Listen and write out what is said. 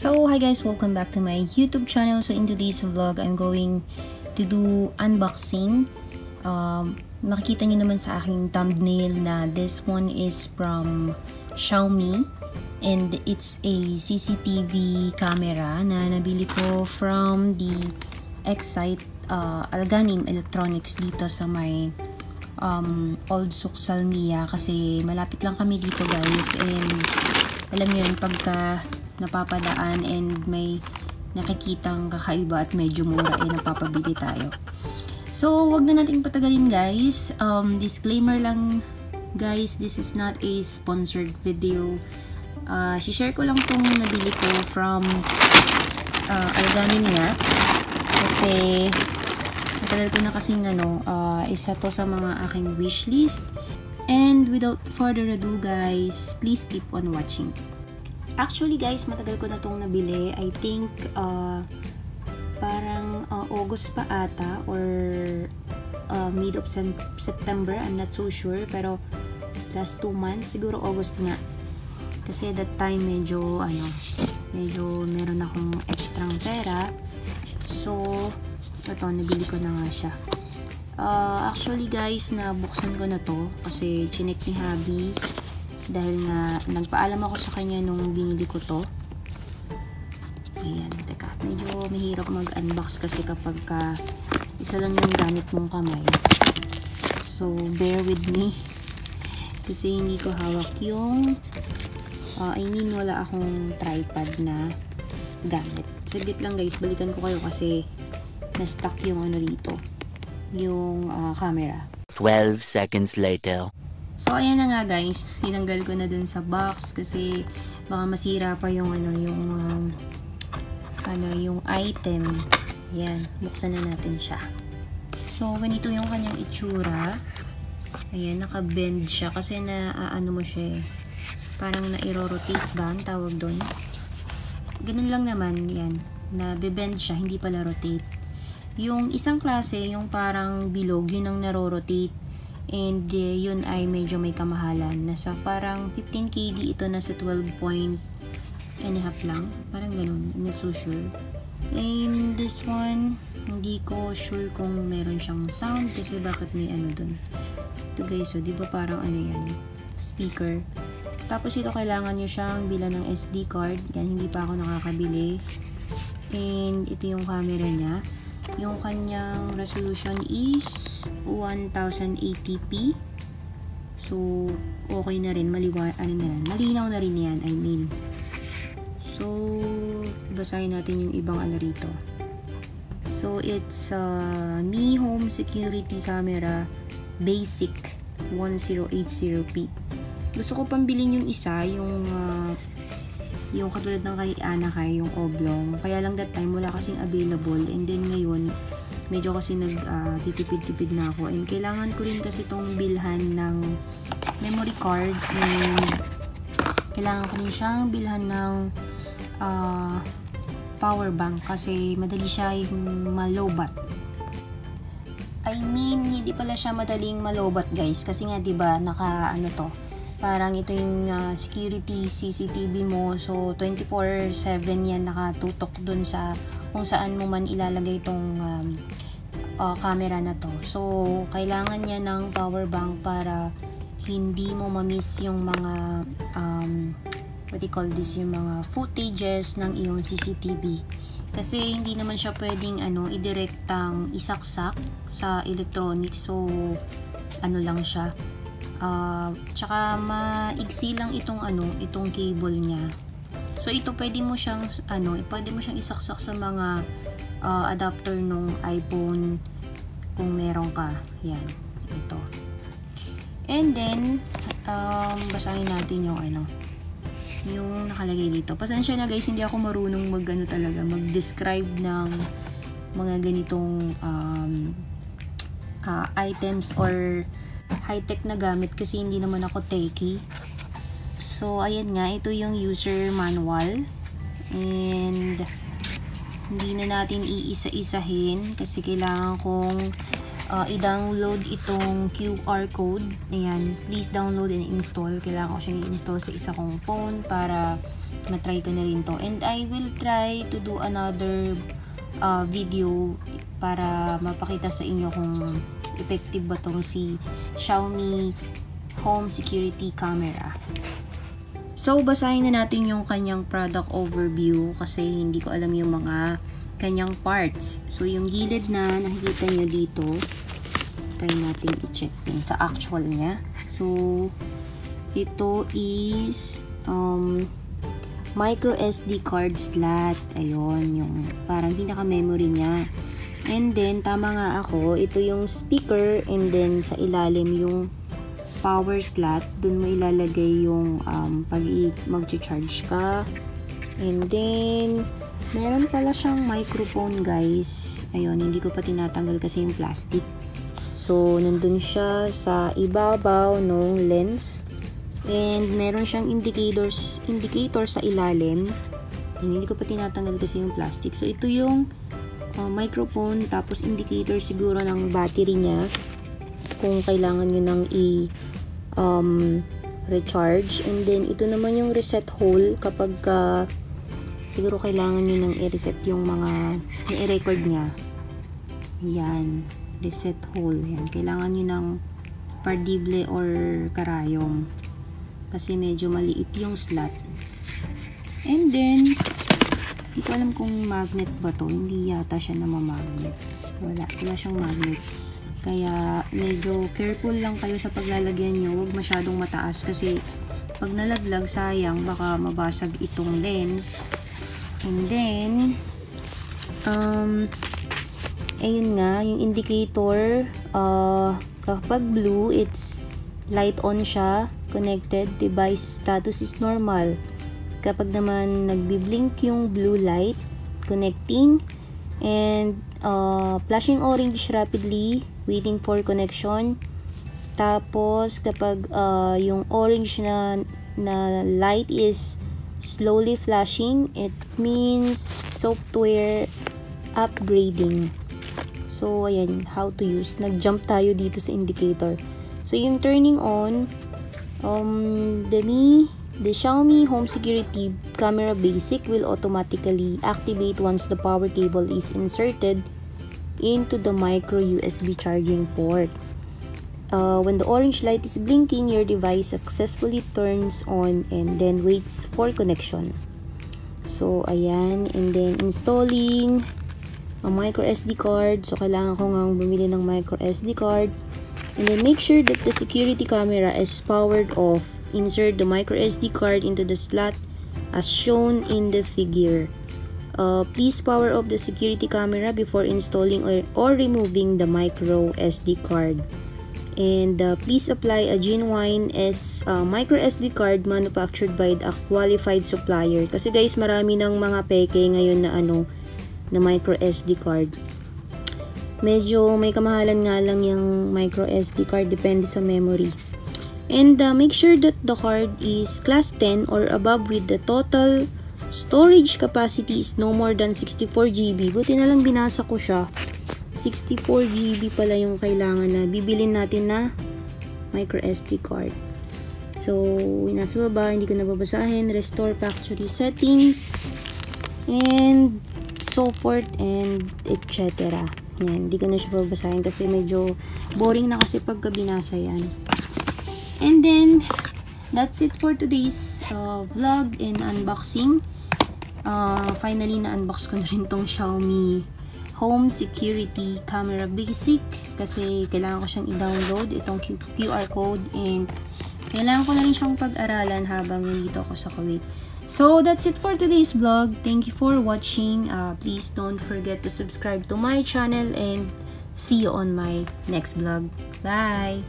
So hi guys, welcome back to my YouTube channel. So in today's vlog, I'm going to do unboxing. Makikita nyo naman sa aking thumbnail na this one is from Xiaomi and it's a CCTV camera na nabili ko from the Excite Alganim Electronics dito sa may Old Souk Salmiya kasi malapit lang kami dito guys, and alam nyo yun, pagka napapadaan and may nakikitang kakaiba at medyo mura ay napapabili tayo. So wag na nating patagalin guys. Disclaimer lang guys, this is not a sponsored video. Share ko lang tong nabili ko from Alganim nga kasi matagal ko na kasing isa to sa mga aking wishlist. And without further ado guys, please keep on watching. Actually guys, matagal ko na itong nabili. I think parang August pa ata or mid of September, I'm not so sure, pero last 2 months, siguro August nga. Kasi that time medyo meron akong extrang pera. So ito, nabili ko na nga siya. Actually guys, nabuksan ko na to kasi chinek ni Habi dahil nga nagpaalam ako sa kanya nung binili ko to. Ayan, teka, medyo mahirap mag-unbox kasi kapag isa lang yung gamit mong kamay. So bear with me kasi hindi ko hawak yung wala akong tripod na gamit. Saglit lang guys, balikan ko kayo kasi na-stuck yung rito, yung camera. 12 seconds later. So ayan na nga guys, tinanggal ko na dun sa box kasi baka masira pa yung yung item. Ayan, buksan na natin siya. So ganito yung kanyang itsura. Ayan, naka-bend siya kasi mo siya parang na-rotate ba ang tawag dun. Ganun lang naman yan, na bebend siya, hindi pala rotate. Yung isang klase, yung parang bilog, yun ang naro-rotate. And yun ay medyo may kamahalan. Nasa parang 15 KD ito, nasa 12 point and a half lang. Parang ganun. I'm not so sure. And this one, hindi ko sure kung meron siyang sound kasi bakit may dun. Ito guys, so di ba parang yan, speaker. Tapos ito kailangan nyo siyang bilan ng SD card. Yan, hindi pa ako nakakabili. And ito yung camera niya. Yung kanyang resolution is 1080p. So, okay na rin. Malinaw na rin yan, I mean. So, basahin natin yung ibang rito. So, it's Mi Home Security Camera Basic 1080p. Gusto ko pambilin yung isa, yung katulad ng kay Anakay, yung oblong. Kaya lang that time wala kasing available, and then ngayon medyo kasi nagtitipid-tipid na ako, and kailangan ko rin kasi itong bilhan ng memory card, and kailangan ko rin siyang bilhan ng power bank kasi madali siya yung malobat. I mean, hindi pala siya madaling malobat guys kasi nga diba naka to, parang ito yung security CCTV mo. So 24/7 yan nakatutok dun sa kung saan mo man ilalagay itong camera na to. So kailangan niya ng power bank para hindi mo ma-miss yung mga what do you call this, yung mga footages ng iyong CCTV. Kasi hindi naman siya pwedeng idirektang isaksak sa electronics. So lang siya. Tsaka maigsi lang itong cable niya. So ito pwede mo siyang isaksak sa mga adapter nung iPhone kung meron ka. Yan, ito. And then basahin natin yung nakalagay dito. Pasensya na guys, hindi ako marunong mag-describe ng mga ganitong items or high-tech na gamit kasi hindi naman ako techie. So ayan nga, ito yung user manual, and hindi na natin iisa-isahin kasi kailangan kong i-download itong QR code. Ayan, please download and install. Kailangan ko siyang i-install sa isa kong phone para matry ko na rin to. And I will try to do another video para mapakita sa inyo kung effective ba tong si Xiaomi Home Security Camera. So, basahin na natin yung kanyang product overview kasi hindi ko alam yung mga kanyang parts. So, yung gilid na nakikita nyo dito, try natin i-check din sa actual niya. So, ito is micro SD card slot. Ayun, yung parang pinaka-memory niya. And then, tama nga ako, ito yung speaker and then sa ilalim yung power slot. Dun mo ilalagay yung pag mag-charge ka. And then, meron pala siyang microphone, guys. Ayun, hindi ko pa tinatanggal kasi yung plastic. So, nandun siya sa ibabaw ng lens. And meron siyang indicator sa ilalim. Hindi ko pa tinatanggal kasi yung plastic. So, ito yung microphone, tapos indicator siguro ng battery niya. Kung kailangan nyo nang recharge. And then, ito naman yung reset hole kapag siguro kailangan nyo nang i-reset yung mga i-record niya. Yan. Reset hole. Yan. Kailangan nyo ng pardible or karayom. Kasi medyo maliit yung slot. And then, hindi ko alam kung magnet ba to. Hindi yata siya namamagnet. Wala siyang magnet. Kaya, medyo careful lang kayo sa paglalagyan nyo. Huwag masyadong mataas kasi pag nalaglag, sayang, baka mabasag itong lens. And then, ayun nga, yung indicator, kapag blue, it's light on siya, connected, device status is normal. Kapag naman nagbi-blink yung blue light, connecting, and flashing orange rapidly, waiting for connection. Tapos, kapag yung orange na light is slowly flashing, it means software upgrading. So, ayan, how to use. Nag-jump tayo dito sa indicator. So, yung turning on, the Xiaomi Home Security Camera Basic will automatically activate once the power cable is inserted into the micro USB charging port. When the orange light is blinking, your device successfully turns on and then waits for connection. So, ayan. And then, installing a micro SD card. So, kailangan ko nga bumili ng micro SD card. And then, make sure that the security camera is powered off. Insert the micro SD card into the slot as shown in the figure. Please power off the security camera before installing or removing the micro SD card. And please apply a genuine micro SD card manufactured by a qualified supplier. Kasi guys, marami ng mga peke ngayon na micro SD card. Medyo may kamahalan nga lang yung micro SD card, depende sa memory. And make sure that the card is class 10 or above with the total storage capacity is no more than 64 GB. Buti na lang binasa ko siya. 64 GB pala yung kailangan na bibilin natin na micro SD card. So, nasa baba, hindi ko nababasahin. Restore factory settings. And so forth and etc. Yan, hindi ko na siya babasahin kasi medyo boring na kasi pagka binasa yan. And then, that's it for today's vlog and unboxing. Finally, na-unbox ko na rin tong Xiaomi Home Security Camera Basic kasi kailangan ko siyang i-download itong QR code and kailangan ko na rin siyang pag-aralan habang nandito ako sa Kuwait. So, that's it for today's vlog. Thank you for watching. Please don't forget to subscribe to my channel and see you on my next vlog. Bye!